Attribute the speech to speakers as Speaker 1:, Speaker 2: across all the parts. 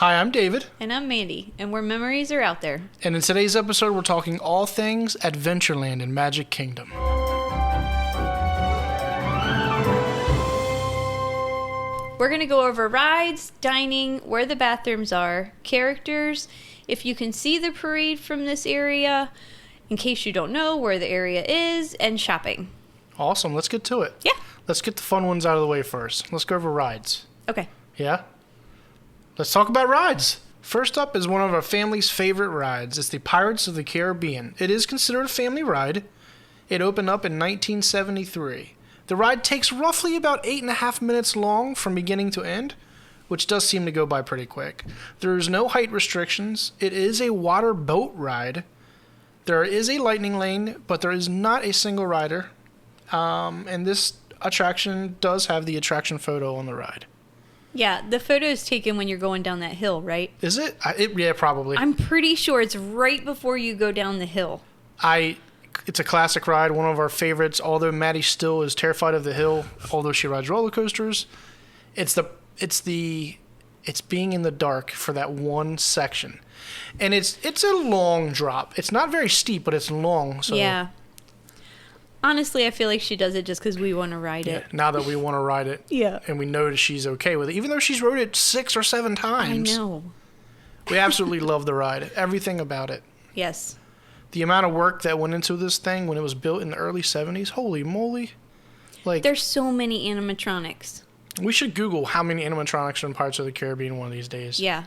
Speaker 1: Hi, I'm David.
Speaker 2: And I'm Mandy, and where memories are out there.
Speaker 1: And in today's episode, we're talking all things Adventureland and Magic Kingdom.
Speaker 2: We're going to go over rides, dining, where the bathrooms are, characters, if you can see the parade from this area, in case you don't know where the area is, and shopping.
Speaker 1: Awesome. Let's get to it.
Speaker 2: Yeah.
Speaker 1: Let's get the fun ones out of the way first. Let's go over rides.
Speaker 2: Okay.
Speaker 1: Yeah? Let's talk about rides. First up is one of our family's favorite rides. It's the Pirates of the Caribbean. It is considered a family ride. It opened up in 1973. The ride takes roughly about 8.5 minutes long from beginning to end, which does seem to go by pretty quick. There's no height restrictions. It is a water boat ride. There is a lightning lane, but there is not a single rider. And this attraction does have the attraction photo on the ride.
Speaker 2: Yeah, the photo is taken when you're going down that hill, right?
Speaker 1: Is it? Yeah, probably.
Speaker 2: I'm pretty sure it's right before you go down the hill.
Speaker 1: It's a classic ride, one of our favorites. Although Maddie still is terrified of the hill, although she rides roller coasters, it's being in the dark for that one section, and it's a long drop. It's not very steep, but it's long. So
Speaker 2: yeah. Honestly, I feel like she does it just because we want to ride it.
Speaker 1: Now that we want to ride it,
Speaker 2: yeah,
Speaker 1: and we know that she's okay with it, even though she's rode it 6 or 7 times.
Speaker 2: I know. We
Speaker 1: absolutely love the ride. Everything about it.
Speaker 2: Yes.
Speaker 1: The amount of work that went into this thing when it was built in the early 70s, holy moly.
Speaker 2: There's so many animatronics.
Speaker 1: We should Google how many animatronics are in Pirates of the Caribbean one of these days.
Speaker 2: Yeah.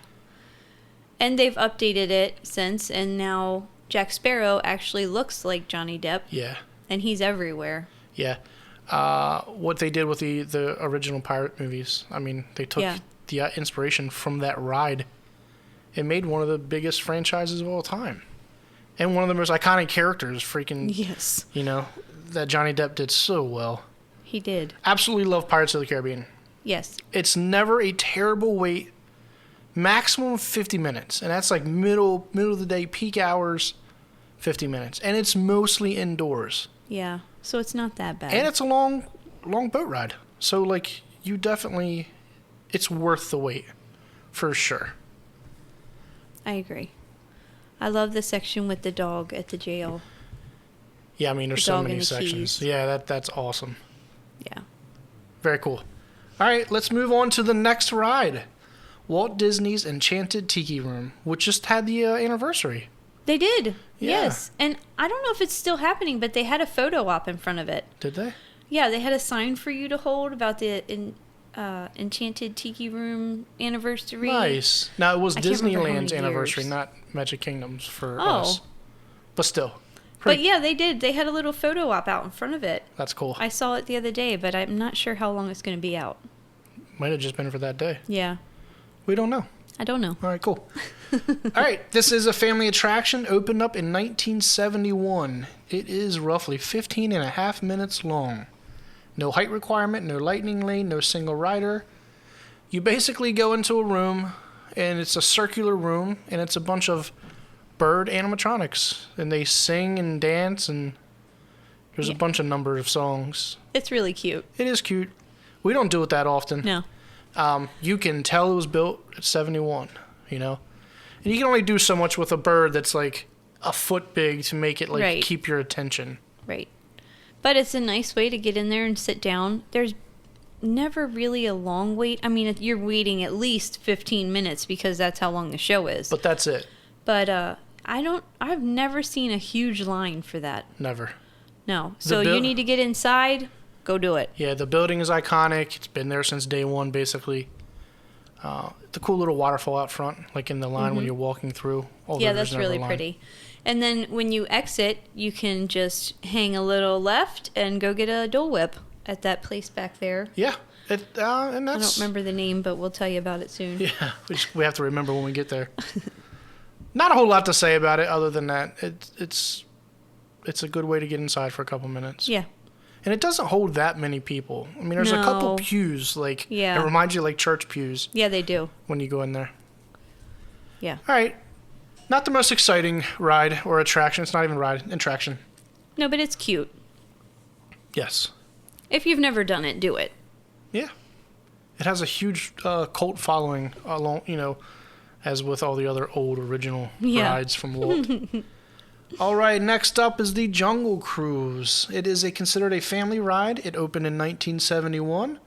Speaker 2: And they've updated it since, and now Jack Sparrow actually looks like Johnny Depp.
Speaker 1: Yeah.
Speaker 2: And he's everywhere.
Speaker 1: Yeah. What they did with the original pirate movies, I mean, they took the inspiration from that ride and made one of the biggest franchises of all time. And one of the most iconic characters,
Speaker 2: yes,
Speaker 1: that Johnny Depp did so well.
Speaker 2: He did.
Speaker 1: Absolutely love Pirates of the Caribbean.
Speaker 2: Yes.
Speaker 1: It's never a terrible wait. Maximum 50 minutes. And that's like middle of the day, peak hours, 50 minutes. And it's mostly indoors.
Speaker 2: Yeah. So it's not that bad.
Speaker 1: And it's a long boat ride. So, it's worth the wait. For sure.
Speaker 2: I agree. I love the section with the dog at the jail.
Speaker 1: Yeah, I mean, there's so many sections.
Speaker 2: Keys.
Speaker 1: Yeah, that's awesome.
Speaker 2: Yeah.
Speaker 1: Very cool. All right, let's move on to the next ride. Walt Disney's Enchanted Tiki Room, which just had the anniversary.
Speaker 2: They did.
Speaker 1: Yeah.
Speaker 2: Yes. And I don't know if it's still happening, but they had a photo op in front of it.
Speaker 1: Did they?
Speaker 2: Yeah, they had a sign for you to hold about the Enchanted Tiki Room anniversary.
Speaker 1: Nice. Now, it was Disneyland's anniversary, not Magic Kingdom's for us. But still.
Speaker 2: But yeah, they did. They had a little photo op out in front of it.
Speaker 1: That's cool.
Speaker 2: I saw it the other day, but I'm not sure how long it's going to be out.
Speaker 1: Might have just been for that day.
Speaker 2: Yeah.
Speaker 1: We don't know.
Speaker 2: I don't know.
Speaker 1: All right, cool. All right, this is a family attraction, opened up in 1971. It is roughly 15.5 minutes long. No height requirement, no lightning lane, no single rider. You basically go into a room, and it's a circular room, and it's a bunch of bird animatronics. And they sing and dance, and there's a bunch of number of songs.
Speaker 2: It's really cute.
Speaker 1: It is cute. We don't do it that often.
Speaker 2: No.
Speaker 1: You can tell it was built at 71, And you can only do so much with a bird that's like a foot big to make it keep your attention.
Speaker 2: Right. But it's a nice way to get in there and sit down. There's never really a long wait. I mean, you're waiting at least 15 minutes because that's how long the show is.
Speaker 1: But that's it.
Speaker 2: But I've never seen a huge line for that.
Speaker 1: Never.
Speaker 2: No. So you need to get inside. Go do it.
Speaker 1: Yeah, the building is iconic. It's been there since day one, basically. The cool little waterfall out front, like in the line when you're walking through.
Speaker 2: Yeah, that's really pretty. And then when you exit, you can just hang a little left and go get a Dole Whip at that place back there.
Speaker 1: Yeah. And that's...
Speaker 2: I don't remember the name, but we'll tell you about it soon.
Speaker 1: Yeah, we have to remember when we get there. Not a whole lot to say about it other than that. It's a good way to get inside for a couple minutes.
Speaker 2: Yeah.
Speaker 1: And it doesn't hold that many people. I mean, there's a couple pews, it reminds you like church pews.
Speaker 2: Yeah, they do.
Speaker 1: When you go in there.
Speaker 2: Yeah.
Speaker 1: All right. Not the most exciting ride or attraction. It's not even a ride, attraction.
Speaker 2: No, but it's cute.
Speaker 1: Yes.
Speaker 2: If you've never done it, do it.
Speaker 1: Yeah. It has a huge cult following along, as with all the other old original
Speaker 2: Yeah.
Speaker 1: rides from Walt. All right, next up is the Jungle Cruise. It is considered a family ride. It opened in 1971.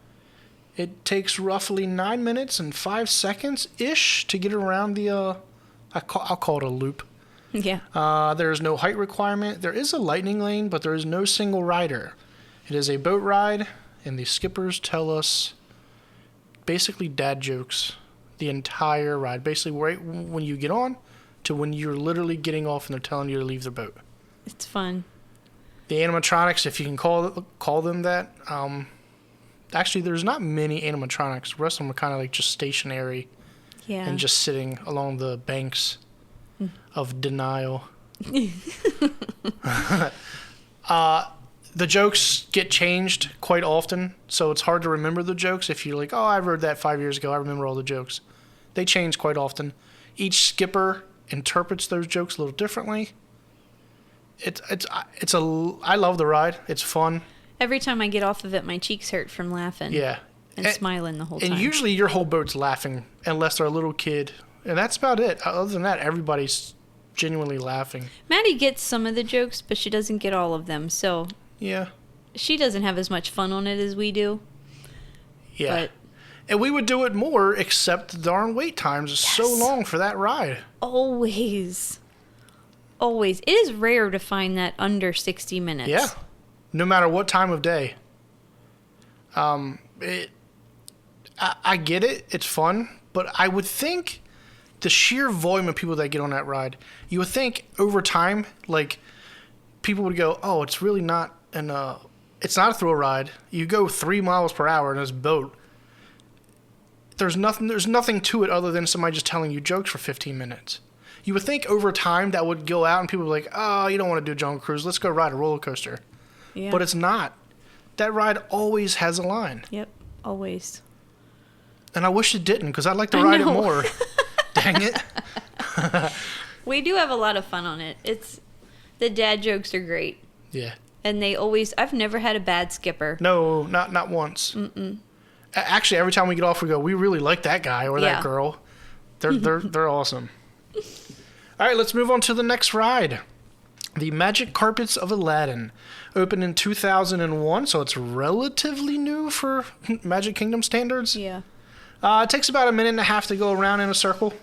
Speaker 1: It takes roughly 9 minutes and 5 seconds-ish to get around the, I'll call it a loop.
Speaker 2: Yeah.
Speaker 1: There is no height requirement. There is a lightning lane, but there is no single rider. It is a boat ride, and the skippers tell us basically dad jokes the entire ride. Basically, right when you get on to when you're literally getting off and they're telling you to leave the boat.
Speaker 2: It's fun.
Speaker 1: The animatronics, if you can call them that, actually, there's not many animatronics. The rest of them are kind of like just stationary
Speaker 2: Yeah.
Speaker 1: and just sitting along the banks of denial. The jokes get changed quite often, so it's hard to remember the jokes. If you're like, oh, I rode that 5 years ago, I remember all the jokes. They change quite often. Each skipper interprets those jokes a little differently. I love the ride. It's fun.
Speaker 2: Every time I get off of it, my cheeks hurt from laughing.
Speaker 1: Yeah.
Speaker 2: And smiling the whole time.
Speaker 1: And usually your whole boat's laughing, unless they're a little kid. And that's about it. Other than that, everybody's genuinely laughing.
Speaker 2: Maddie gets some of the jokes, but she doesn't get all of them. So
Speaker 1: Yeah.
Speaker 2: she doesn't have as much fun on it as we do.
Speaker 1: Yeah.
Speaker 2: But
Speaker 1: and we would do it more, except the darn wait times are so long for that ride.
Speaker 2: always. Always. It is rare to find that under 60 minutes.
Speaker 1: Yeah. No matter what time of day. I get it. It's fun. But I would think the sheer volume of people that get on that ride, you would think over time, like, people would go, oh, it's really not it's not a thrill ride. You go 3 miles per hour in this boat. There's nothing to it other than somebody just telling you jokes for 15 minutes. You would think over time that would go out and people would be like, oh, you don't want to do a Jungle Cruise. Let's go ride a roller coaster.
Speaker 2: Yeah.
Speaker 1: But it's not. That ride always has a line.
Speaker 2: Yep. Always.
Speaker 1: And I wish it didn't, because I'd like to ride it
Speaker 2: know.
Speaker 1: more. Dang it.
Speaker 2: We do have a lot of fun on it. The dad jokes are great.
Speaker 1: Yeah.
Speaker 2: And I've never had a bad skipper.
Speaker 1: No, not once. Mm-mm. Actually, every time we get off, we go, we really like that guy or that girl. They're awesome. All right, let's move on to the next ride. The Magic Carpets of Aladdin. Opened in 2001, so it's relatively new for Magic Kingdom standards.
Speaker 2: Yeah.
Speaker 1: It takes about a minute and a half to go around in a circle.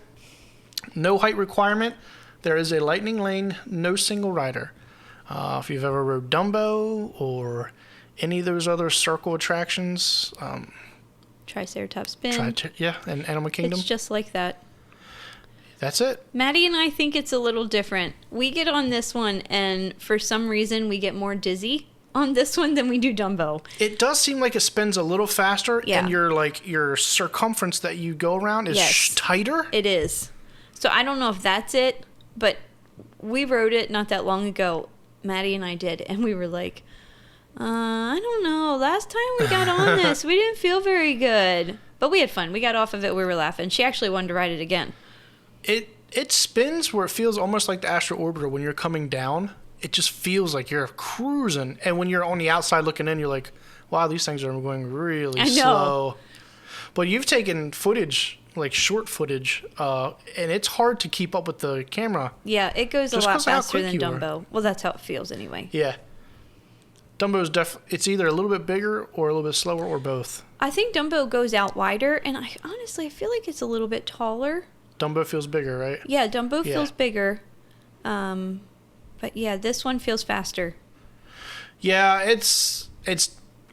Speaker 1: No height requirement. There is a lightning lane, no single rider. If you've ever rode Dumbo or any of those other circle attractions,
Speaker 2: Triceratops spin.
Speaker 1: and Animal Kingdom.
Speaker 2: It's just like that.
Speaker 1: That's it.
Speaker 2: Maddie and I think it's a little different. We get on this one, and for some reason, we get more dizzy on this one than we do Dumbo.
Speaker 1: It does seem like it spins a little faster,
Speaker 2: Yeah.
Speaker 1: and your circumference that you go around is tighter.
Speaker 2: It is. So I don't know if that's it, but we rode it not that long ago. Maddie and I did, and we were like, I don't know. Last time we got on this, we didn't feel very good. But we had fun. We got off of it. We were laughing. She actually wanted to ride it again.
Speaker 1: It spins where it feels almost like the Astro Orbiter when you're coming down. It just feels like you're cruising. And when you're on the outside looking in, you're like, wow, these things are going really slow. But you've taken footage, like short footage, and it's hard to keep up with the camera.
Speaker 2: Yeah, it goes
Speaker 1: Just
Speaker 2: a lot
Speaker 1: 'cause of how
Speaker 2: faster
Speaker 1: quick
Speaker 2: than
Speaker 1: you
Speaker 2: Dumbo. Well, that's how it feels anyway.
Speaker 1: Yeah. Dumbo's it's either a little bit bigger or a little bit slower or both.
Speaker 2: I think Dumbo goes out wider, and I feel like it's a little bit taller.
Speaker 1: Dumbo feels bigger, right?
Speaker 2: Yeah, Dumbo feels bigger. But yeah, this one feels faster.
Speaker 1: Yeah, it's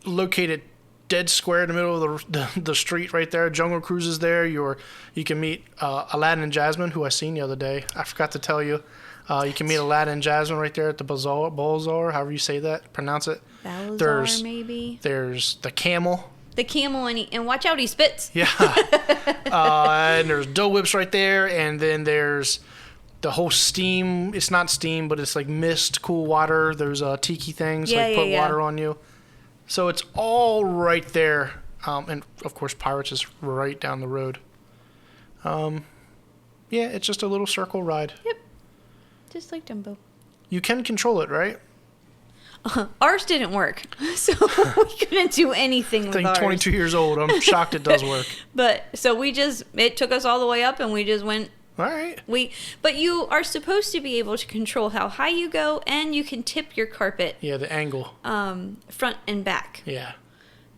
Speaker 1: located dead square in the middle of the street right there. Jungle Cruise is there. You can meet Aladdin and Jasmine, who I seen the other day. I forgot to tell you. You can meet Aladdin and Jasmine right there at the Bazaar, however you say that, pronounce it.
Speaker 2: Balazar, maybe.
Speaker 1: There's the camel.
Speaker 2: The camel, and watch out, he spits.
Speaker 1: Yeah. And there's Dole Whips right there, and then there's the whole steam. It's not steam, but it's like mist, cool water. There's Tiki things, put water on you. So it's all right there. And, of course, Pirates is right down the road. Yeah, it's just a little circle ride.
Speaker 2: Yep. Just like Dumbo.
Speaker 1: You can control it, right?
Speaker 2: Ours didn't work, so we couldn't do anything with
Speaker 1: I think
Speaker 2: ours.
Speaker 1: 22 years old. I'm shocked it does work.
Speaker 2: But so it took us all the way up, and we just went
Speaker 1: All right.
Speaker 2: But you are supposed to be able to control how high you go, and you can tip your carpet.
Speaker 1: Yeah, the angle.
Speaker 2: Front and back.
Speaker 1: Yeah.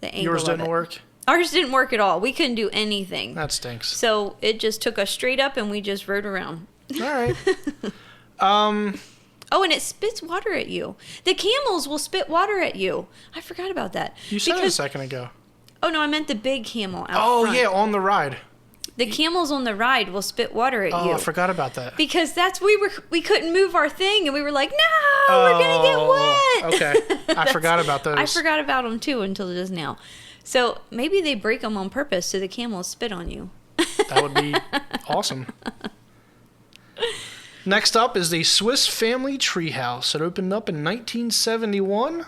Speaker 2: The angle.
Speaker 1: Yours didn't work?
Speaker 2: Ours didn't work at all. We couldn't do anything.
Speaker 1: That stinks.
Speaker 2: So it just took us straight up, and we just rode around.
Speaker 1: All right.
Speaker 2: Oh, and it spits water at you. The camels will spit water at you. I forgot about that.
Speaker 1: You said it a second ago.
Speaker 2: Oh, no, I meant the big camel out front.
Speaker 1: Yeah, on the ride.
Speaker 2: The camels on the ride will spit water at you.
Speaker 1: Oh, I forgot about that.
Speaker 2: Because we couldn't move our thing, and we were like, no, we're going to get wet.
Speaker 1: Okay. I forgot about those.
Speaker 2: I forgot about them, too, until just now. So maybe they break them on purpose so the camels spit on you.
Speaker 1: That would be awesome. Next up is the Swiss Family Treehouse. It opened up in 1971.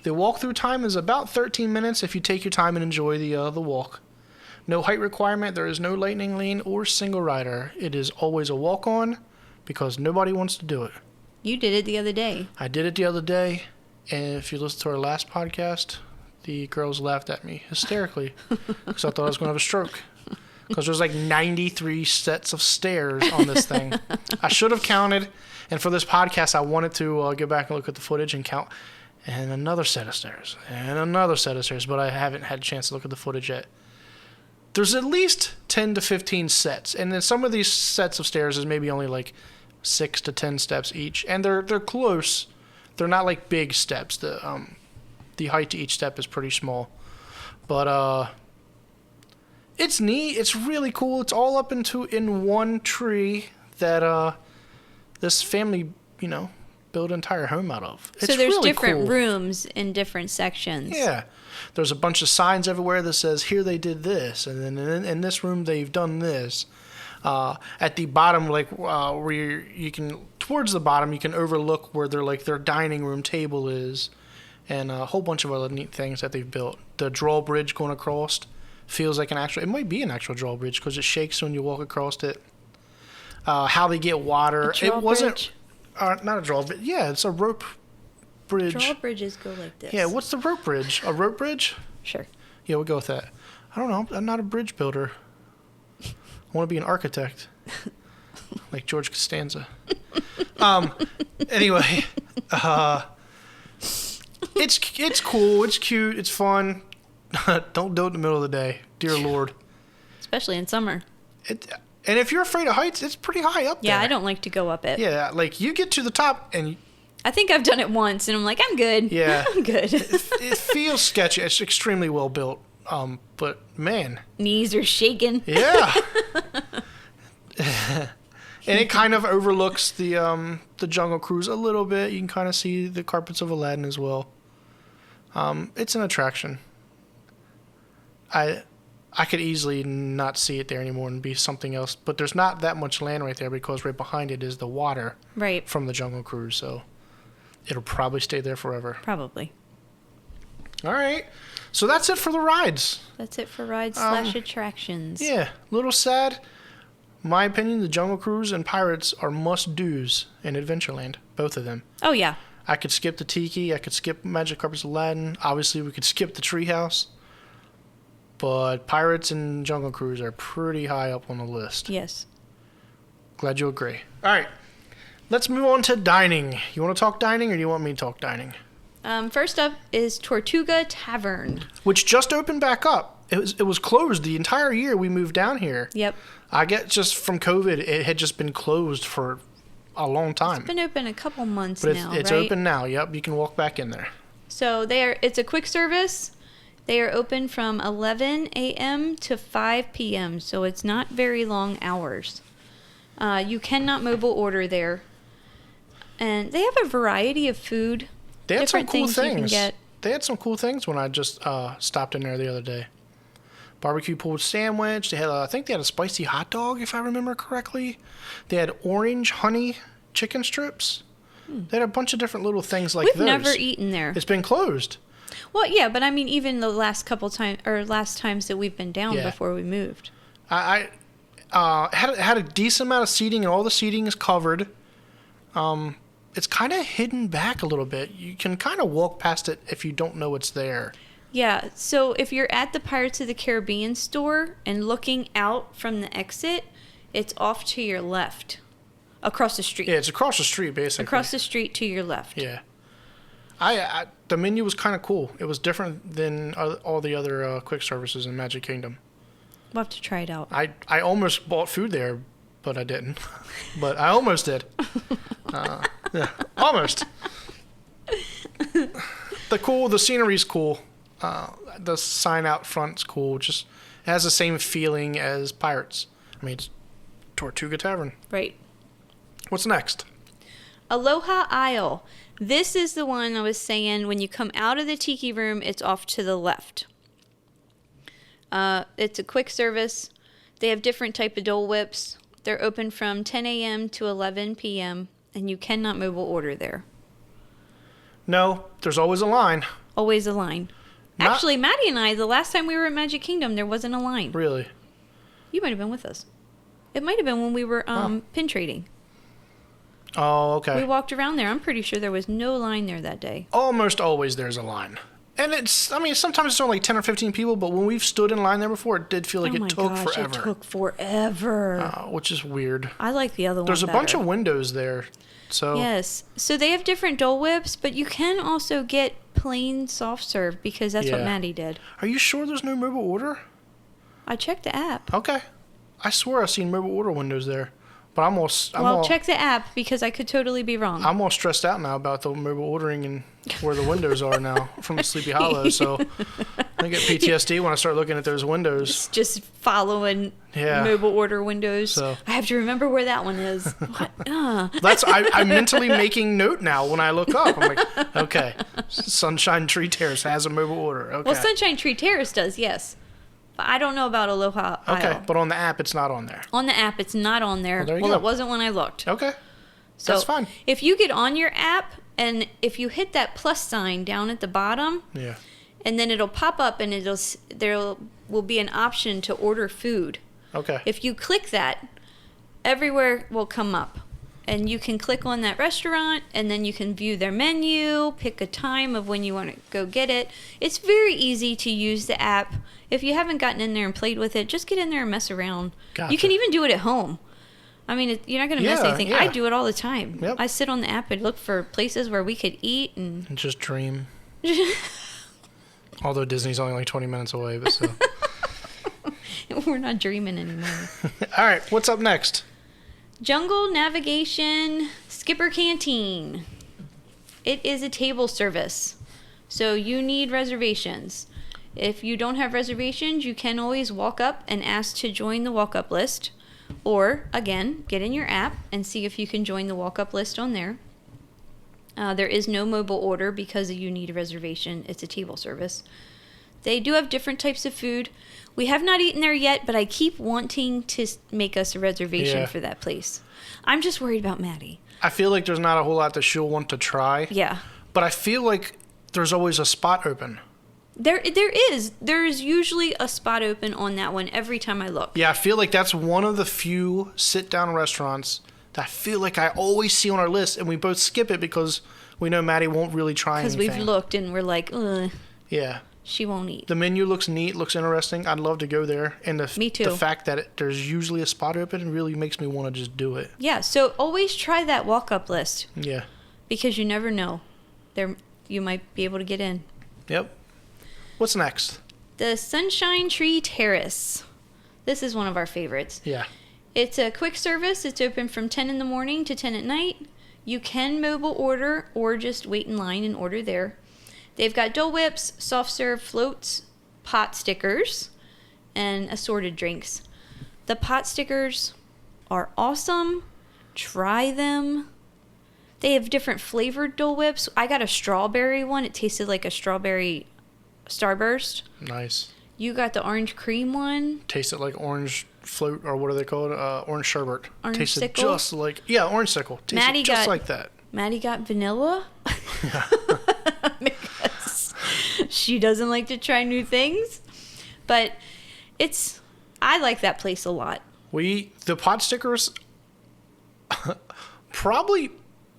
Speaker 1: The walkthrough time is about 13 minutes if you take your time and enjoy the walk. No height requirement, there is no lightning lane or single rider. It is always a walk-on because nobody wants to do it.
Speaker 2: You did it the other day.
Speaker 1: I did it the other day, and if you listen to our last podcast, the girls laughed at me hysterically because I thought I was going to have a stroke. Because there's like 93 sets of stairs on this thing. I should have counted, and for this podcast, I wanted to go back and look at the footage and count. And another set of stairs, and another set of stairs, but I haven't had a chance to look at the footage yet. There's at least 10 to 15 sets, and then some of these sets of stairs is maybe only like 6 to 10 steps each, and they're close. They're not like big steps. The height to each step is pretty small, but it's neat. It's really cool. It's all up in one tree that this family, built an entire home out of. It's
Speaker 2: so there's
Speaker 1: really
Speaker 2: different
Speaker 1: cool.
Speaker 2: rooms in different sections.
Speaker 1: Yeah. There's a bunch of signs everywhere that says, here they did this, and then in this room they've done this. At the bottom, where you can, towards the bottom, you can overlook where their dining room table is, and a whole bunch of other neat things that they've built. The drawbridge going across feels like it might be an actual drawbridge because it shakes when you walk across it. How they get water. It wasn't, not a drawbridge. Yeah, it's a rope bridge.
Speaker 2: Drawbridges go like this.
Speaker 1: Yeah, what's the rope bridge? A rope bridge?
Speaker 2: Sure.
Speaker 1: Yeah, we'll go with that. I don't know. I'm not a bridge builder. I want to be an architect. Like George Costanza. Anyway. It's cool. It's cute. It's fun. Don't do it in the middle of the day. Dear Lord.
Speaker 2: Especially in summer.
Speaker 1: And if you're afraid of heights, it's pretty high up there.
Speaker 2: Yeah, I don't like to go up it.
Speaker 1: Yeah, like you get to the top and...
Speaker 2: I think I've done it once, and I'm like, I'm good.
Speaker 1: Yeah.
Speaker 2: I'm good.
Speaker 1: It feels sketchy. It's extremely well built. But, man.
Speaker 2: Knees are shaking.
Speaker 1: Yeah. And it kind of overlooks the Jungle Cruise a little bit. You can kind of see the carpets of Aladdin as well. It's an attraction. I could easily not see it there anymore and be something else. But there's not that much land right there because right behind it is the water from the Jungle Cruise. So it'll probably stay there forever.
Speaker 2: Probably.
Speaker 1: All right. So that's it for the rides.
Speaker 2: That's it for rides / attractions.
Speaker 1: Yeah. A little sad. My opinion, the Jungle Cruise and Pirates are must-dos in Adventureland. Both of them.
Speaker 2: Oh, yeah.
Speaker 1: I could skip the Tiki. I could skip Magic Carpets Aladdin. Obviously, we could skip the Treehouse. But Pirates and Jungle Cruise are pretty high up on the list.
Speaker 2: Yes.
Speaker 1: Glad you agree. All right. Let's move on to dining. You want to talk dining or do you want me to talk dining?
Speaker 2: First up is Tortuga Tavern.
Speaker 1: Which just opened back up. It was closed the entire year we moved down here.
Speaker 2: Yep.
Speaker 1: I get just from COVID, it had just been closed for a long time.
Speaker 2: It's been open a couple months
Speaker 1: now,
Speaker 2: right?
Speaker 1: It's open now. Yep, you can walk back in there.
Speaker 2: So it's a quick service. They are open from 11 a.m. to 5 p.m., so it's not very long hours. You cannot mobile order there. And they have a variety of food.
Speaker 1: They had some cool things.
Speaker 2: You can get.
Speaker 1: They had some cool things when I just stopped in there the other day. Barbecue pulled sandwich. They had, I think they had a spicy hot dog, if I remember correctly. They had orange honey chicken strips. They had a bunch of different little things like
Speaker 2: We've
Speaker 1: those.
Speaker 2: never eaten there.
Speaker 1: It's been closed.
Speaker 2: Well, yeah, but I mean, even the last times that we've been down before we moved.
Speaker 1: I had a decent amount of seating, and all the seating is covered. It's kind of hidden back a little bit. You can kind of walk past it if you don't know it's there.
Speaker 2: Yeah, so if you're at the Pirates of the Caribbean store and looking out from the exit, It's off to your left. Across the street.
Speaker 1: Yeah, it's across the street, basically.
Speaker 2: Across the street to your left.
Speaker 1: Yeah. The menu was kind of cool. It was different than all the other quick services in Magic Kingdom.
Speaker 2: We'll have to try it out.
Speaker 1: I almost bought food there, but I didn't. But I almost did. Yeah, almost. The scenery's cool. The sign out front's cool. Just it has the same feeling as Pirates. I mean, it's Tortuga Tavern.
Speaker 2: Right.
Speaker 1: What's next?
Speaker 2: Aloha Isle. This is the one I was saying, when you come out of the Tiki room, it's off to the left. It's a quick service. They have different type of Dole Whips. They're open from 10 a.m. to 11 p.m., and you cannot mobile order there.
Speaker 1: No, there's always a line.
Speaker 2: Always a line. Actually, Maddie and I, the last time we were at Magic Kingdom, there wasn't a line.
Speaker 1: Really?
Speaker 2: You might have been with us. It might have been when we were pin trading.
Speaker 1: Oh, okay.
Speaker 2: We walked around there. I'm pretty sure there was no line there that day.
Speaker 1: Almost always there's a line. And sometimes it's only 10 or 15 people, but when we've stood in line there before, it did feel like it took forever.
Speaker 2: It took forever.
Speaker 1: Which is weird.
Speaker 2: I like the other one
Speaker 1: There's a
Speaker 2: better.
Speaker 1: bunch of windows there. So
Speaker 2: Yes. So they have different Dole Whips, but you can also get plain soft serve because that's what Maddie did.
Speaker 1: Are you sure there's no mobile order?
Speaker 2: I checked the app.
Speaker 1: Okay. I swear I've seen mobile order windows there. But
Speaker 2: check the app because I could totally be wrong.
Speaker 1: I'm all stressed out now about the mobile ordering and where the windows are now from Sleepy Hollow. So I get PTSD when I start looking at those windows.
Speaker 2: Just following mobile order windows.
Speaker 1: So
Speaker 2: I have to remember where that one is. What?
Speaker 1: I'm mentally making note now when I look up. I'm like, okay, Sunshine Tree Terrace has a mobile order. Okay.
Speaker 2: Well, Sunshine Tree Terrace does, yes. But I don't know about Aloha Isle.
Speaker 1: Okay, but on the app, it's not on there.
Speaker 2: On the app, it's not on there.
Speaker 1: Well,
Speaker 2: it wasn't when I looked.
Speaker 1: Okay.
Speaker 2: So
Speaker 1: that's fine.
Speaker 2: If you get on your app and if you hit that plus sign down at the bottom, and then it'll pop up and there will be an option to order food.
Speaker 1: Okay.
Speaker 2: If you click that, everywhere will come up. And you can click on that restaurant, and then you can view their menu, pick a time of when you want to go get it. It's very easy to use the app. If you haven't gotten in there and played with it, just get in there and mess around.
Speaker 1: Gotcha.
Speaker 2: You can even do it at home. I mean, you're not going to miss anything.
Speaker 1: Yeah.
Speaker 2: I do it all the time.
Speaker 1: Yep.
Speaker 2: I sit on the app and look for places where we could eat and
Speaker 1: just dream. Although Disney's only like 20 minutes away, but so.
Speaker 2: We're not dreaming anymore.
Speaker 1: All right, what's up next?
Speaker 2: Jungle Navigation Skipper Canteen. It is a table service, so you need reservations. If you don't have reservations, you can always walk up and ask to join the walk-up list. Or, again, get in your app and see if you can join the walk-up list on there. There is no mobile order because you need a reservation. It's a table service. They do have different types of food. We have not eaten there yet, but I keep wanting to make us a reservation for that place. I'm just worried about Maddie.
Speaker 1: I feel like there's not a whole lot that she'll want to try.
Speaker 2: Yeah.
Speaker 1: But I feel like there's always a spot open.
Speaker 2: There is. There's usually a spot open on that one every time I look.
Speaker 1: Yeah, I feel like that's one of the few sit-down restaurants that I feel like I always see on our list, and we both skip it because we know Maddie won't really try anything.
Speaker 2: Because we've looked and we're like, ugh.
Speaker 1: Yeah.
Speaker 2: She won't eat.
Speaker 1: The menu looks neat, looks interesting. I'd love to go there. And
Speaker 2: Me too.
Speaker 1: The fact that there's usually a spot open really makes me want to just do it.
Speaker 2: Yeah, so always try that walk-up list.
Speaker 1: Yeah.
Speaker 2: Because you never know. You might be able to get in.
Speaker 1: Yep. What's next?
Speaker 2: The Sunshine Tree Terrace. This is one of our favorites.
Speaker 1: Yeah.
Speaker 2: It's a quick service. It's open from 10 in the morning to 10 at night. You can mobile order or just wait in line and order there. They've got Dole Whips, soft serve floats, pot stickers, and assorted drinks. The pot stickers are awesome. Try them. They have different flavored Dole Whips. I got a strawberry one. It tasted like a strawberry Starburst.
Speaker 1: Nice.
Speaker 2: You got the orange cream one.
Speaker 1: Tasted like orange float, or what are they called? Orange sherbet.
Speaker 2: Orange
Speaker 1: Tasted
Speaker 2: sickle?
Speaker 1: just like, orange sickle. Tasted just like that.
Speaker 2: Maddie got vanilla.
Speaker 1: Yeah.
Speaker 2: Because she doesn't like to try new things. But I like that place a lot.
Speaker 1: The pot stickers, probably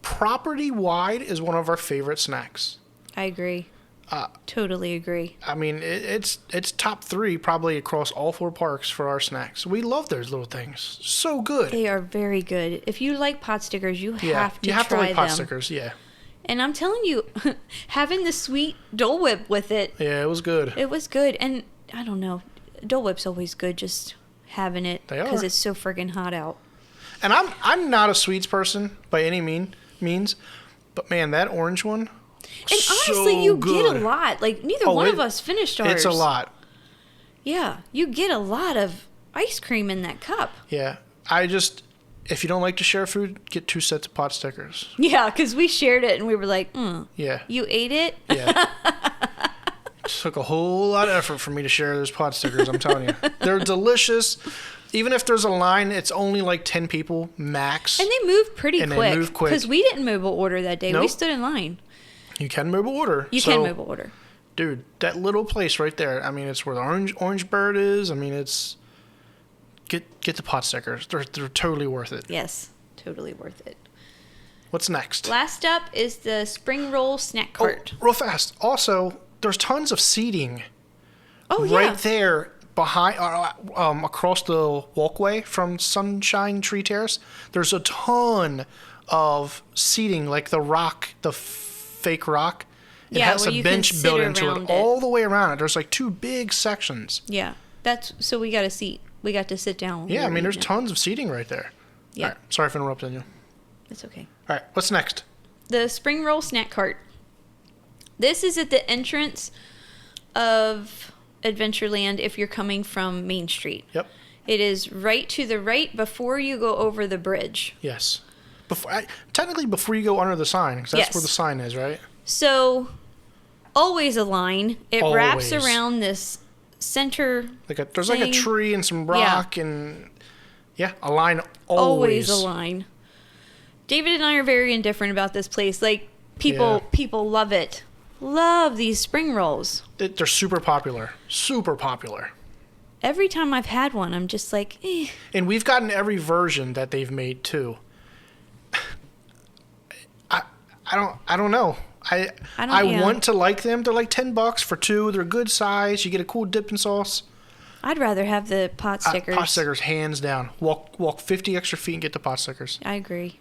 Speaker 1: property-wide, is one of our favorite snacks.
Speaker 2: I agree. Totally agree.
Speaker 1: I mean, it's top 3 probably across all 4 parks for our snacks. We love those little things. So good.
Speaker 2: They are very good. If you like pot stickers, you have to try them.
Speaker 1: You have to like pot stickers, yeah.
Speaker 2: And I'm telling you, having the sweet Dole Whip with it.
Speaker 1: Yeah, it was good.
Speaker 2: It was good. And I don't know, Dole Whip's always good just having it.
Speaker 1: They are.
Speaker 2: Because it's so friggin' hot out.
Speaker 1: And I'm not a sweets person by any means. But man, that orange one.
Speaker 2: And honestly, you
Speaker 1: good.
Speaker 2: get a lot. Like, neither one of us finished ours.
Speaker 1: It's a lot.
Speaker 2: Yeah, you get a lot of ice cream in that cup.
Speaker 1: Yeah. If you don't like to share food, get 2 sets of pot stickers.
Speaker 2: Yeah, because we shared it and we were like,
Speaker 1: yeah.
Speaker 2: You ate it?
Speaker 1: Yeah. It took a whole lot of effort for me to share those pot stickers, I'm telling you. They're delicious. Even if there's a line, it's only like 10 people max.
Speaker 2: And they move pretty quick.
Speaker 1: They move quick.
Speaker 2: Because we didn't mobile order that day.
Speaker 1: Nope.
Speaker 2: We stood in line.
Speaker 1: You can mobile order.
Speaker 2: You can mobile order.
Speaker 1: Dude, that little place right there. I mean, it's where the orange bird is. I mean, it's get the pot stickers. They're totally worth it.
Speaker 2: Yes, totally worth it.
Speaker 1: What's next?
Speaker 2: Last up is the spring roll snack cart.
Speaker 1: Oh, real fast. Also, there's tons of seating.
Speaker 2: Oh yeah.
Speaker 1: Right there behind, across the walkway from Sunshine Tree Terrace. There's a ton of seating, like the fake rock. It has a bench built into it all the way around it. There's like 2 big sections.
Speaker 2: Yeah, so we got a seat. We got to sit down.
Speaker 1: Yeah, I mean, there's tons of seating right there.
Speaker 2: Yeah.
Speaker 1: All right, sorry for interrupting you.
Speaker 2: It's okay.
Speaker 1: All right, what's next?
Speaker 2: The spring roll snack cart. This is at the entrance of Adventureland if you're coming from Main Street.
Speaker 1: Yep.
Speaker 2: It is right to the right before you go over the bridge.
Speaker 1: Yes. Technically before you go under the sign, because that's where the sign is, right?
Speaker 2: So, always a line. It wraps
Speaker 1: Always.
Speaker 2: around this center
Speaker 1: There's like a tree and some rock and a line
Speaker 2: always a line. David and I are very indifferent about this place. Like, people love it. Love these spring rolls.
Speaker 1: They're super popular. Super popular.
Speaker 2: Every time I've had one, I'm just like, eh.
Speaker 1: And we've gotten every version that they've made too. I don't know. I want to like them. They're like $10 for 2. They're good size. You get a cool dipping sauce.
Speaker 2: I'd rather have the pot stickers.
Speaker 1: Pot stickers, hands down. Walk 50 extra feet and get the pot stickers.
Speaker 2: I agree.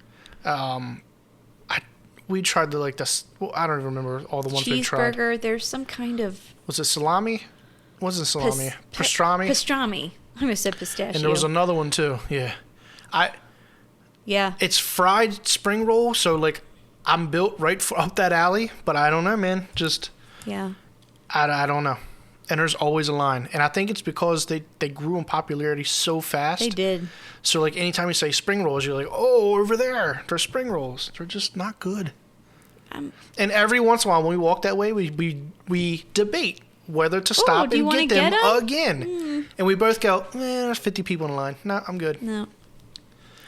Speaker 1: We tried I don't even remember all the ones we tried.
Speaker 2: Cheeseburger. There's some kind of.
Speaker 1: Was it salami? It wasn't salami. Pastrami.
Speaker 2: Pastrami. I almost said pistachio.
Speaker 1: And there was another one too. Yeah.
Speaker 2: Yeah.
Speaker 1: It's fried spring roll, so like I'm built right up that alley, but I don't know, man.
Speaker 2: Yeah.
Speaker 1: I don't know. And there's always a line. And I think it's because they grew in popularity so fast.
Speaker 2: They did.
Speaker 1: So like anytime you say spring rolls, you're like, oh, over there, there's spring rolls. They're just not good. And every once in a while when we walk that way, we debate whether to stop and get them again. And we both go, there's 50 people in line. No, I'm good.
Speaker 2: No.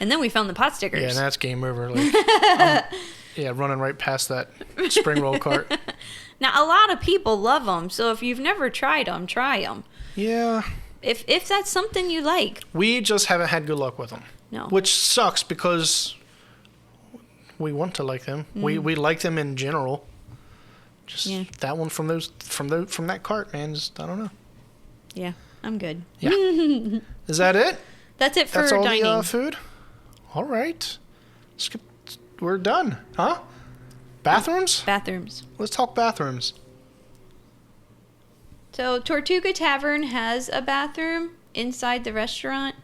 Speaker 2: And then we found the pot stickers.
Speaker 1: Yeah, and that's game over. Like, running right past that spring roll cart.
Speaker 2: Now, a lot of people love them, so if you've never tried them, try them.
Speaker 1: Yeah.
Speaker 2: If that's something you like.
Speaker 1: We just haven't had good luck with them.
Speaker 2: No.
Speaker 1: Which sucks because we want to like them. We like them in general. Just that one from that cart, man. I don't know.
Speaker 2: Yeah, I'm good.
Speaker 1: Yeah. Is that it?
Speaker 2: That's it for
Speaker 1: That's all
Speaker 2: dining.
Speaker 1: the food? All right. We're done. Huh? Bathrooms?
Speaker 2: Bathrooms.
Speaker 1: Let's talk bathrooms.
Speaker 2: So, Tortuga Tavern has a bathroom inside the restaurant.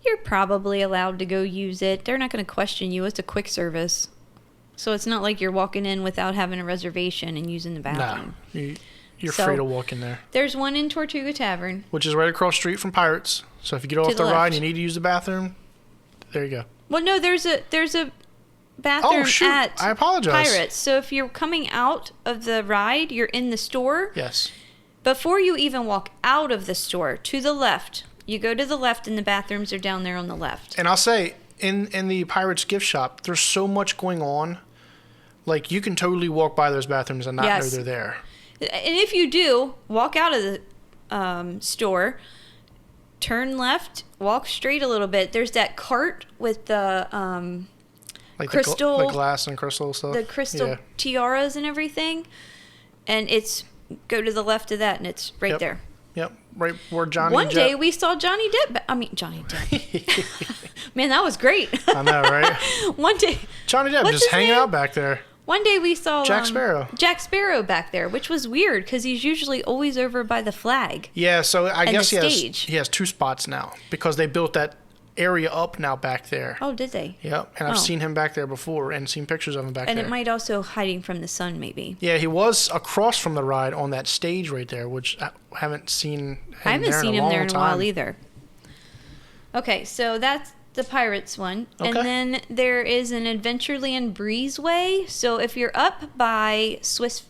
Speaker 2: You're probably allowed to go use it. They're not going to question you. It's a quick service. So, it's not like you're walking in without having a reservation and using the bathroom.
Speaker 1: Nah, you're free to walk in there.
Speaker 2: There's one in Tortuga Tavern.
Speaker 1: Which is right across the street from Pirates. So, if you get off the ride and you need to use the bathroom, there you go.
Speaker 2: Well, no, there's a bathroom at
Speaker 1: I apologize.
Speaker 2: Pirates. So, if you're coming out of the ride, you're in the store.
Speaker 1: Yes.
Speaker 2: Before you even walk out of the store, to the left, you go to the left and the bathrooms are down there on the left.
Speaker 1: And I'll say, in the Pirates gift shop, there's so much going on. Like, you can totally walk by those bathrooms and not know they're there.
Speaker 2: And if you do, walk out of the store, turn left, walk straight a little bit. There's that cart with the
Speaker 1: like
Speaker 2: crystal...
Speaker 1: the glass and crystal stuff.
Speaker 2: The crystal tiaras and everything. And it's, go to the left of that, and it's right there.
Speaker 1: Yep, right where Johnny
Speaker 2: One
Speaker 1: Depp.
Speaker 2: day we saw Johnny Depp. Johnny Depp. Man, that was great.
Speaker 1: I know, right?
Speaker 2: One day.
Speaker 1: Johnny Depp
Speaker 2: What's
Speaker 1: just
Speaker 2: his
Speaker 1: hanging
Speaker 2: name?
Speaker 1: out back there.
Speaker 2: One day we saw
Speaker 1: Jack Sparrow.
Speaker 2: Jack Sparrow back there, which was weird because he's usually always over by the flag.
Speaker 1: Yeah, so I guess
Speaker 2: the stage.
Speaker 1: he has 2 spots now because they built that area up now back there.
Speaker 2: Oh, did they?
Speaker 1: Yep, and I've seen him back there before and seen pictures of him back there.
Speaker 2: And it might also hiding from the sun, maybe.
Speaker 1: Yeah, he was across from the ride on that stage right there, which I haven't seen him
Speaker 2: I haven't seen him there in a
Speaker 1: time.
Speaker 2: while either. Okay, so that's the Pirates one.
Speaker 1: Okay.
Speaker 2: And then there is an Adventureland breezeway. So if you're up by Swiss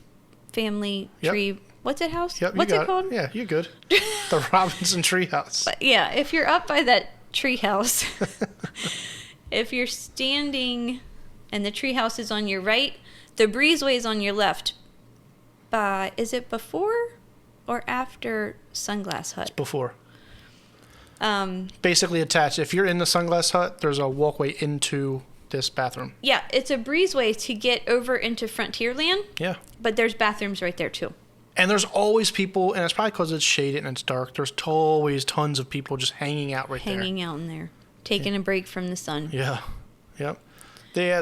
Speaker 2: Family Tree, what's it house?
Speaker 1: Yep,
Speaker 2: What's it called?
Speaker 1: Yeah, you're good. The Robinson Treehouse.
Speaker 2: But yeah, if you're up by that treehouse, if you're standing and the treehouse is on your right, the breezeway is on your left. Is it before or after Sunglass Hut?
Speaker 1: Before. Basically attached. If you're in the Sunglass Hut, there's a walkway into this bathroom.
Speaker 2: Yeah, it's a breezeway to get over into Frontierland.
Speaker 1: Yeah.
Speaker 2: But there's bathrooms right there too.
Speaker 1: And there's always people, and it's probably because it's shaded and it's dark, there's always tons of people just hanging out right there.
Speaker 2: Hanging out in there. Taking a break from the sun.
Speaker 1: Yeah. Yep.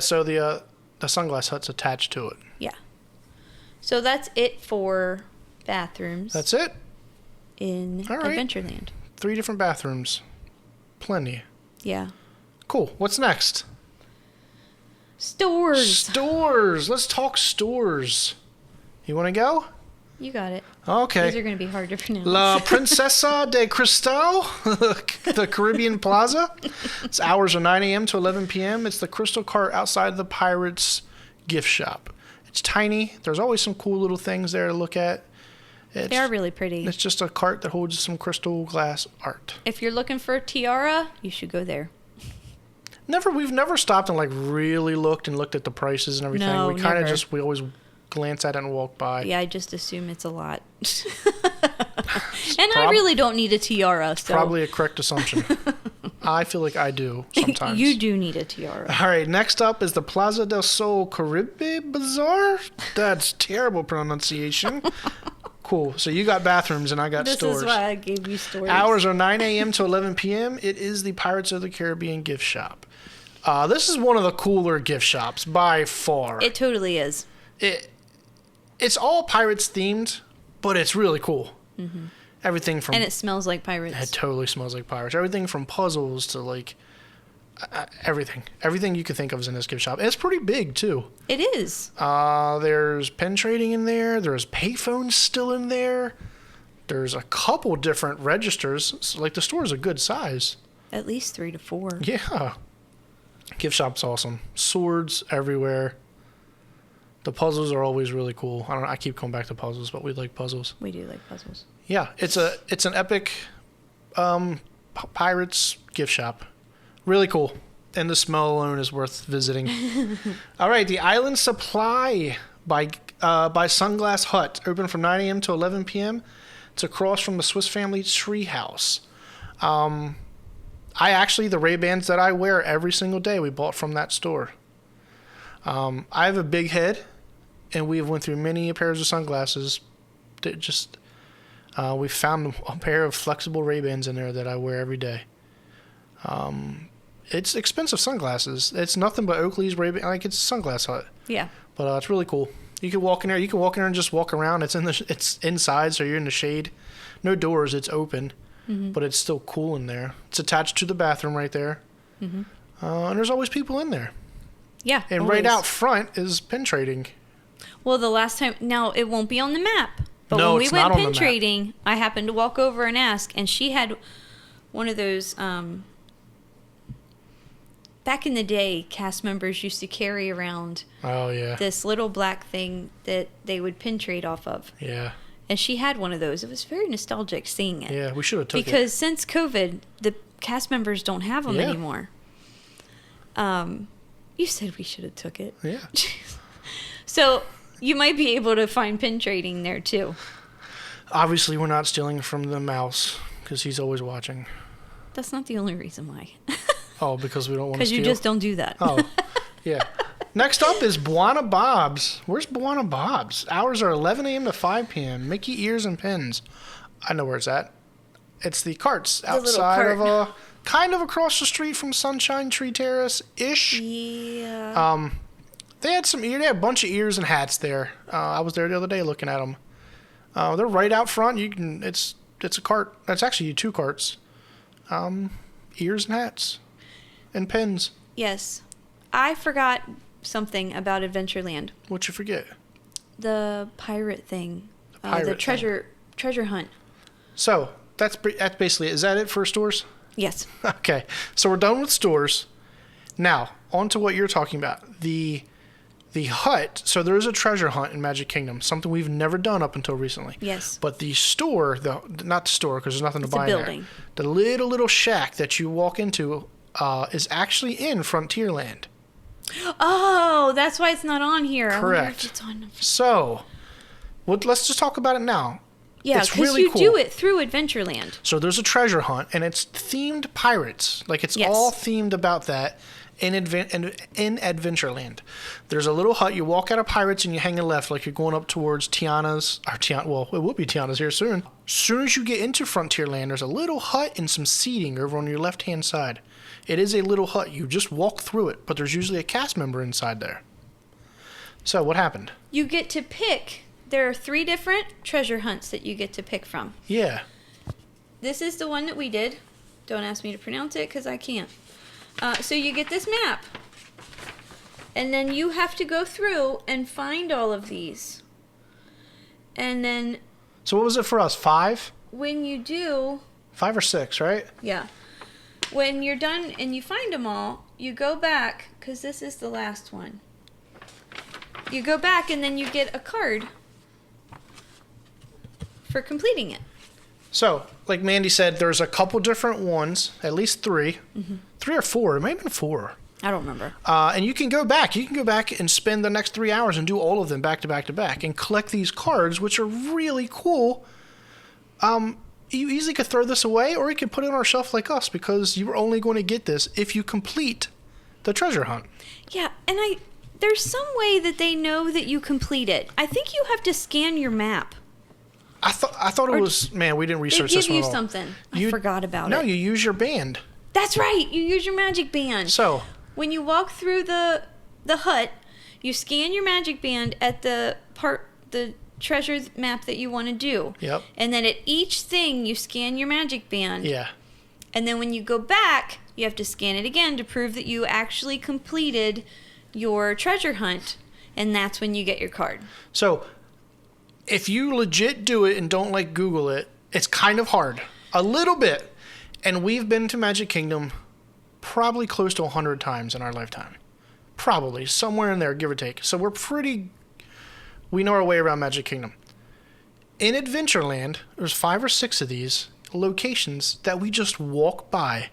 Speaker 1: So the Sunglass Hut's attached to it.
Speaker 2: Yeah. So that's it for bathrooms.
Speaker 1: That's it.
Speaker 2: In Adventureland.
Speaker 1: 3 different bathrooms. Plenty.
Speaker 2: Yeah.
Speaker 1: Cool. What's next?
Speaker 2: Stores.
Speaker 1: Stores. Let's talk stores. You want to go?
Speaker 2: You got it.
Speaker 1: Okay.
Speaker 2: These are going to be hard to pronounce.
Speaker 1: La Princesa de Cristal, the Caribbean Plaza. Its hours are 9 a.m. to 11 p.m. It's the Crystal Cart outside the Pirates gift shop. It's tiny. There's always some cool little things there to look at.
Speaker 2: They are really pretty.
Speaker 1: It's just a cart that holds some crystal glass art.
Speaker 2: If you're looking for a tiara, you should go there.
Speaker 1: We've never stopped and really looked at the prices and everything.
Speaker 2: No,
Speaker 1: we kind of
Speaker 2: never.
Speaker 1: we always glance at it and walk by.
Speaker 2: Yeah, I just assume it's a lot. And I really don't need a tiara. So.
Speaker 1: Probably a correct assumption. I feel like I do sometimes.
Speaker 2: You do need a tiara.
Speaker 1: All right, next up is the Plaza del Sol Caribe Bazaar. That's terrible pronunciation. Cool. So you got bathrooms and I got stores.
Speaker 2: This is why I gave you stores.
Speaker 1: Hours are 9 a.m. to 11 p.m. It is the Pirates of the Caribbean gift shop. This is one of the cooler gift shops by far.
Speaker 2: It totally is.
Speaker 1: It's all Pirates themed, but it's really cool.
Speaker 2: Mm-hmm.
Speaker 1: Everything from...
Speaker 2: And it smells like pirates.
Speaker 1: It totally smells like pirates. Everything from puzzles to everything. Everything you can think of is in this gift shop. And it's pretty big too.
Speaker 2: It is.
Speaker 1: There's pen trading in there. There's payphones still in there. There's a couple different registers. So, the store is a good size.
Speaker 2: At least 3 to 4.
Speaker 1: Yeah. Gift shop's awesome. Swords everywhere. The puzzles are always really cool. I keep going back to puzzles, but we like puzzles.
Speaker 2: We do like puzzles.
Speaker 1: Yeah, it's an epic Pirates gift shop. Really cool. And the smell alone is worth visiting. All right, the Island Supply by Sunglass Hut. Open from 9 a.m. to 11 p.m. It's across from the Swiss Family Treehouse. The Ray-Bans that I wear every single day, we bought from that store. I have a big head, and we have went through many pairs of sunglasses. We found a pair of flexible Ray-Bans in there that I wear every day. It's expensive sunglasses. It's nothing but Oakley's Ray-Ban. It's Sunglass Hut.
Speaker 2: Yeah.
Speaker 1: But it's really cool. You can walk in there. You can walk in there and just walk around. It's inside, so you're in the shade. No doors. It's open, but it's still cool in there. It's attached to the bathroom right there. Mm-hmm. And there's always people in there.
Speaker 2: Yeah.
Speaker 1: And
Speaker 2: always.
Speaker 1: right out front is pen trading.
Speaker 2: Well, the last time, now it won't be on the map. But
Speaker 1: No,
Speaker 2: when we
Speaker 1: it's
Speaker 2: went
Speaker 1: not on the
Speaker 2: pen
Speaker 1: map.
Speaker 2: trading, I happened to walk over and ask, and she had one of those. Back in the day, cast members used to carry around this little black thing that they would pin trade off of.
Speaker 1: Yeah.
Speaker 2: And she had one of those. It was very nostalgic seeing it.
Speaker 1: Yeah, we should have took it.
Speaker 2: Because since COVID, the cast members don't have them anymore. You said we should have took it.
Speaker 1: Yeah.
Speaker 2: So you might be able to find pin trading there too.
Speaker 1: Obviously, we're not stealing from the mouse because he's always watching.
Speaker 2: That's not the only reason why.
Speaker 1: Oh, because we don't want to steal?
Speaker 2: Because you just don't do that.
Speaker 1: Oh, yeah. Next up is Buona Bob's. Where's Buona Bob's? Hours are 11 a.m. to 5 p.m. Mickey ears and pins. I know where it's at. It's the carts outside of kind of across the street from Sunshine Tree Terrace-ish.
Speaker 2: Yeah.
Speaker 1: They had they had a bunch of ears and hats there. I was there the other day looking at them. They're right out front. It's a cart. That's actually 2 carts. Ears and hats and pins.
Speaker 2: Yes. I forgot something about Adventureland.
Speaker 1: What'd you forget?
Speaker 2: The pirate thing. The treasure hunt.
Speaker 1: So that's basically it. Is that it for stores?
Speaker 2: Yes.
Speaker 1: Okay. So we're done with stores. Now, on to what you're talking about. The hut. So there is a treasure hunt in Magic Kingdom, something we've never done up until recently.
Speaker 2: Yes.
Speaker 1: But the store, not the store because there's nothing to buy in
Speaker 2: building.
Speaker 1: there. The little shack that you walk into is actually in Frontierland.
Speaker 2: Oh, that's why it's not on here.
Speaker 1: Correct.
Speaker 2: I wonder if it's on.
Speaker 1: So, let's just talk about it now.
Speaker 2: Yeah,
Speaker 1: it's
Speaker 2: because
Speaker 1: really
Speaker 2: you
Speaker 1: cool.
Speaker 2: do it through Adventureland.
Speaker 1: So there's a treasure hunt, and it's themed pirates. Like, it's all themed about that in Adventureland. There's a little hut. You walk out of Pirates, and you hang a left like you're going up towards Tiana's. Well, it will be Tiana's here soon. As soon as you get into Frontierland, there's a little hut and some seating over on your left-hand side. It is a little hut. You just walk through it, but there's usually a cast member inside there. So, what happened?
Speaker 2: You get to pick. There are 3 different treasure hunts that you get to pick from.
Speaker 1: Yeah.
Speaker 2: This is the one that we did. Don't ask me to pronounce it because I can't. So you get this map. And then you have to go through and find all of these. And then...
Speaker 1: So what was it for us? 5?
Speaker 2: When you do...
Speaker 1: 5 or 6, right?
Speaker 2: Yeah. When you're done and you find them all, you go back, because this is the last one. You go back and then you get a card for completing it.
Speaker 1: So, like Mandy said, there's a couple different ones, at least 3.
Speaker 2: Mm-hmm.
Speaker 1: 3 or 4. It may have been 4.
Speaker 2: I don't remember.
Speaker 1: And you can go back. You can go back and spend the next 3 hours and do all of them back to back to back and collect these cards, which are really cool. You easily could throw this away, or you could put it on our shelf like us, because you are only going to get this if you complete the treasure hunt.
Speaker 2: Yeah, and there's some way that they know that you complete it. I think you have to scan your map.
Speaker 1: I thought it was, man, we didn't research this one at all.
Speaker 2: They give you something. I forgot about it.
Speaker 1: No, you use your band.
Speaker 2: That's right. You use your magic band.
Speaker 1: So
Speaker 2: when you walk through the hut, you scan your magic band at the treasure map that you want to do.
Speaker 1: Yep.
Speaker 2: And then at each thing, you scan your magic band.
Speaker 1: Yeah.
Speaker 2: And then when you go back, you have to scan it again to prove that you actually completed your treasure hunt. And that's when you get your card.
Speaker 1: So if you legit do it and don't like Google it, it's kind of hard. A little bit. And we've been to Magic Kingdom probably close to 100 times in our lifetime. Probably. Somewhere in there, give or take. So we know our way around Magic Kingdom. In Adventureland, there's 5 or 6 of these locations that we just walk by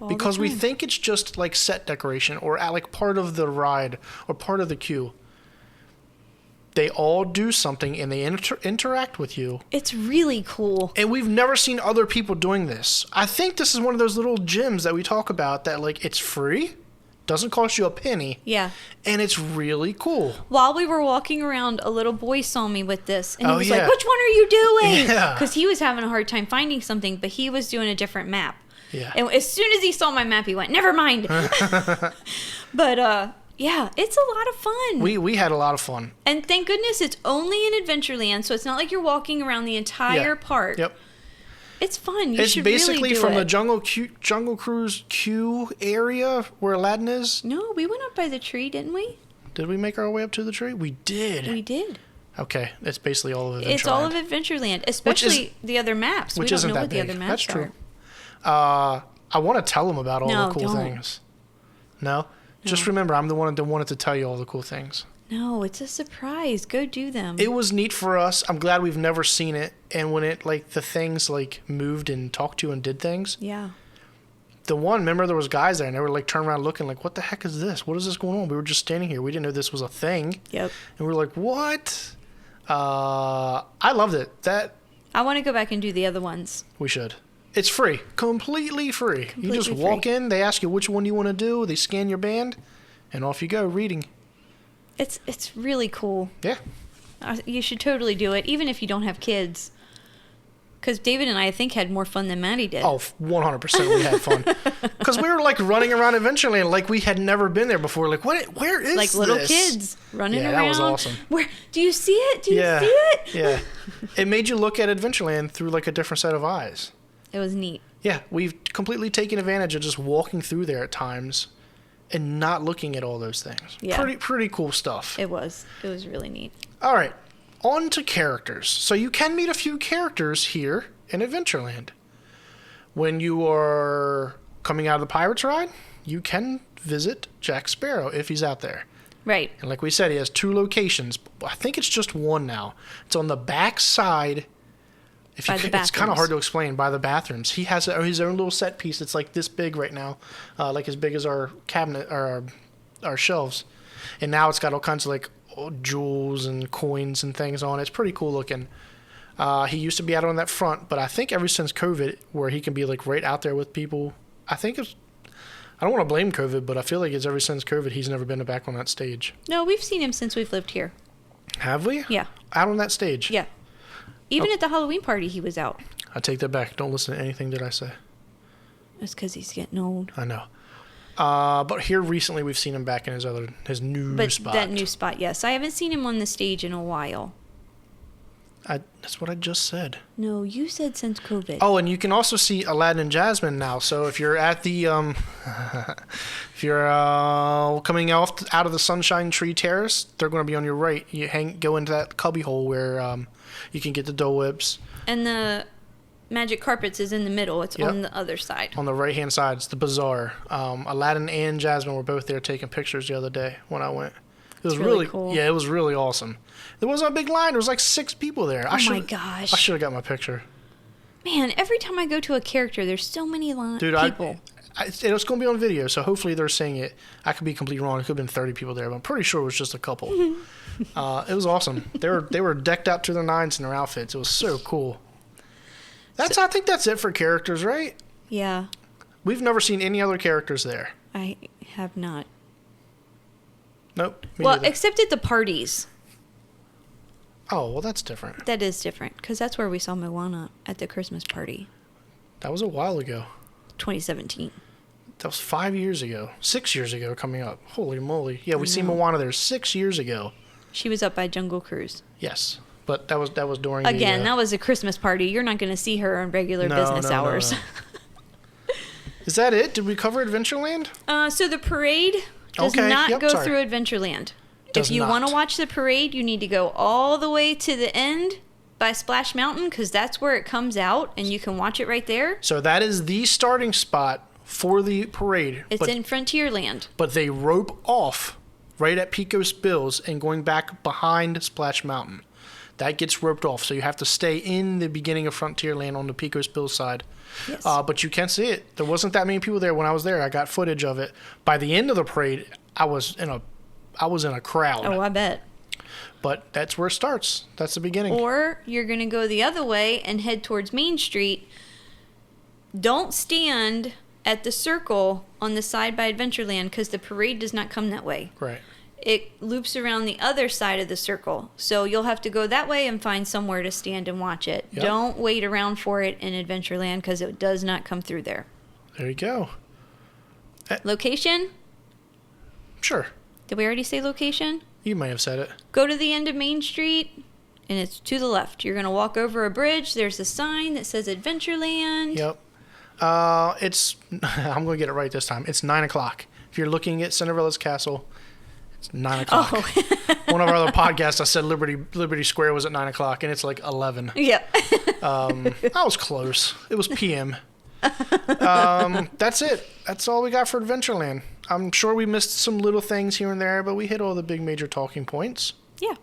Speaker 1: because we think it's just like set decoration or like part of the ride or part of the queue. They all do something and they interact with you.
Speaker 2: It's really cool.
Speaker 1: And we've never seen other people doing this. I think this is one of those little gems that we talk about that, like, it's free, doesn't cost you a penny.
Speaker 2: Yeah.
Speaker 1: And it's really cool.
Speaker 2: While we were walking around, a little boy saw me with this. And he was
Speaker 1: yeah.
Speaker 2: like, which one are you doing?
Speaker 1: Yeah.
Speaker 2: Because he was having a hard time finding something, but he was doing a different map.
Speaker 1: Yeah.
Speaker 2: And as soon as he saw my map, he went, never mind. But, yeah, it's a lot of fun.
Speaker 1: We had a lot of fun.
Speaker 2: And thank goodness it's only in Adventureland, so it's not like you're walking around the entire park.
Speaker 1: Yep.
Speaker 2: It's fun. You
Speaker 1: it's
Speaker 2: should
Speaker 1: basically
Speaker 2: really do
Speaker 1: from
Speaker 2: it.
Speaker 1: the Jungle Cruise queue area where Aladdin is.
Speaker 2: No, we went up by the tree, didn't we?
Speaker 1: Did we make our way up to the tree? We did.
Speaker 2: We did.
Speaker 1: Okay, it's basically all of Adventureland.
Speaker 2: It's all of Adventureland, especially the other maps.
Speaker 1: Which
Speaker 2: we don't
Speaker 1: isn't
Speaker 2: know
Speaker 1: that
Speaker 2: what
Speaker 1: big.
Speaker 2: the other maps
Speaker 1: That's true.
Speaker 2: are.
Speaker 1: I want to tell them about all the cool
Speaker 2: don't.
Speaker 1: things. No? Just remember, I'm the one that wanted to tell you all the cool things.
Speaker 2: No, it's a surprise. Go do them.
Speaker 1: It was neat for us. I'm glad we've never seen it. And when it, like, the things, like, moved and talked to and did things.
Speaker 2: Yeah.
Speaker 1: The one, remember there was guys there and they were, like, turning around looking like, what the heck is this? What is this going on? We were just standing here. We didn't know this was a thing.
Speaker 2: Yep.
Speaker 1: And we were like, what? I loved it.
Speaker 2: I want to go back and do the other ones.
Speaker 1: We should. It's free. Completely free. You just walk in, they ask you which one you want to do, they scan your band, and off you go reading.
Speaker 2: It's really cool.
Speaker 1: Yeah.
Speaker 2: You should totally do it, even if you don't have kids. Because David and I think had more fun than Maddie did.
Speaker 1: Oh, 100% we had fun. Because we were like running around Adventureland like we had never been there before. Like, where is
Speaker 2: like
Speaker 1: this?
Speaker 2: little kids running around.
Speaker 1: Yeah, that was awesome.
Speaker 2: Where do you see it? Do you see it?
Speaker 1: Yeah. It made you look at Adventureland through like a different set of eyes.
Speaker 2: It was neat.
Speaker 1: Yeah, we've completely taken advantage of just walking through there at times and not looking at all those things.
Speaker 2: Yeah.
Speaker 1: Pretty cool stuff.
Speaker 2: It was really neat.
Speaker 1: All right. On to characters. So you can meet a few characters here in Adventureland. When you are coming out of the Pirates ride, you can visit Jack Sparrow if he's out there.
Speaker 2: Right.
Speaker 1: And like we said, he has 2 locations. I think it's just one now. It's on the back side.
Speaker 2: By the bathrooms.
Speaker 1: It's kind of hard to explain. By the bathrooms. He has his own little set piece. It's like this big right now. Like as big as our cabinet or our shelves. And now it's got all kinds of like jewels and coins and things on it. It's pretty cool looking. He used to be out on that front, but I think ever since COVID, where he can be like right out there with people, I don't want to blame COVID, but I feel like it's ever since COVID, he's never been back on that stage.
Speaker 2: No, we've seen him since we've lived here.
Speaker 1: Have we?
Speaker 2: Yeah.
Speaker 1: Out on that stage?
Speaker 2: Yeah. Even at the Halloween party, he was out.
Speaker 1: I take that back. Don't listen to anything that I say.
Speaker 2: That's because he's getting old.
Speaker 1: I know. But here recently, we've seen him back in his new spot.
Speaker 2: That new spot, yes. I haven't seen him on the stage in a while.
Speaker 1: That's what I just said.
Speaker 2: No, you said since COVID.
Speaker 1: Oh, and you can also see Aladdin and Jasmine now. So if you're at the, if you're coming out of the Sunshine Tree Terrace, they're going to be on your right. You go into that cubby hole where you can get the Dole Whips.
Speaker 2: And the Magic Carpets is in the middle. It's on the other side.
Speaker 1: On the right-hand side, it's the bazaar. Aladdin and Jasmine were both there taking pictures the other day when I went. It was really cool. Yeah, it was really awesome. There wasn't a big line. There was like 6 people there.
Speaker 2: Oh my gosh.
Speaker 1: I should have got my picture.
Speaker 2: Man, every time I go to a character, there's so many people.
Speaker 1: It's going to be on video, so hopefully they're saying it. I could be completely wrong. It could have been 30 people there, but I'm pretty sure it was just a couple. It was awesome. They were decked out to their nines in their outfits. It was so cool. I think that's it for characters, right?
Speaker 2: Yeah.
Speaker 1: We've never seen any other characters there.
Speaker 2: I have not.
Speaker 1: Nope.
Speaker 2: Well, except at the parties.
Speaker 1: Oh, well, that's different.
Speaker 2: That is different, because that's where we saw Moana at the Christmas party.
Speaker 1: That was a while ago.
Speaker 2: 2017.
Speaker 1: That was 5 years ago. 6 years ago coming up. Holy moly. Yeah, we seen Moana there 6 years ago.
Speaker 2: She was up by Jungle Cruise.
Speaker 1: Yes, but that was during
Speaker 2: that was a Christmas party. You're not going to see her on regular business hours.
Speaker 1: No. Is that it? Did we cover Adventureland?
Speaker 2: So the parade does not go through Adventureland. If you want to watch the parade, you need to go all the way to the end by Splash Mountain, because that's where it comes out, and you can watch it right there.
Speaker 1: So that is the starting spot for the parade.
Speaker 2: It's in Frontierland.
Speaker 1: But they rope off right at Pecos Bills and going back behind Splash Mountain. That gets roped off, so you have to stay in the beginning of Frontierland on the Pecos Bills side.
Speaker 2: Yes.
Speaker 1: But you can see it. There wasn't that many people there when I was there. I got footage of it. By the end of the parade, I was in a crowd.
Speaker 2: Oh, I bet.
Speaker 1: But that's where it starts. That's the beginning.
Speaker 2: Or you're going to go the other way and head towards Main Street. Don't stand at the circle on the side by Adventureland, because the parade does not come that way.
Speaker 1: Right.
Speaker 2: It loops around the other side of the circle. So you'll have to go that way and find somewhere to stand and watch it. Yep. Don't wait around for it in Adventureland, because it does not come through there.
Speaker 1: There you go.
Speaker 2: Location?
Speaker 1: Sure.
Speaker 2: Did we already say location?
Speaker 1: You may have said it.
Speaker 2: Go to the end of Main Street, and it's to the left. You're going to walk over a bridge. There's a sign that says Adventureland.
Speaker 1: Yep. I'm going to get it right this time. It's 9 o'clock. If you're looking at Cinderella's castle, it's 9 o'clock. Oh. One of our other podcasts, I said Liberty Square was at 9 o'clock, and it's like 11.
Speaker 2: Yeah.
Speaker 1: I was close. It was PM. That's it. That's all we got for Adventureland. I'm sure we missed some little things here and there, but we hit all the big major talking points.
Speaker 2: Yeah.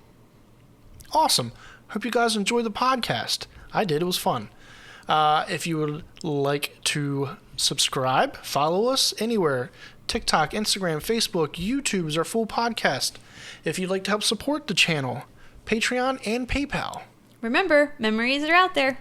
Speaker 1: Awesome. Hope you guys enjoyed the podcast. I did. It was fun. If you would like to subscribe, follow us anywhere. TikTok, Instagram, Facebook, YouTube is our full podcast. If you'd like to help support the channel, Patreon and PayPal.
Speaker 2: Remember, memories are out there.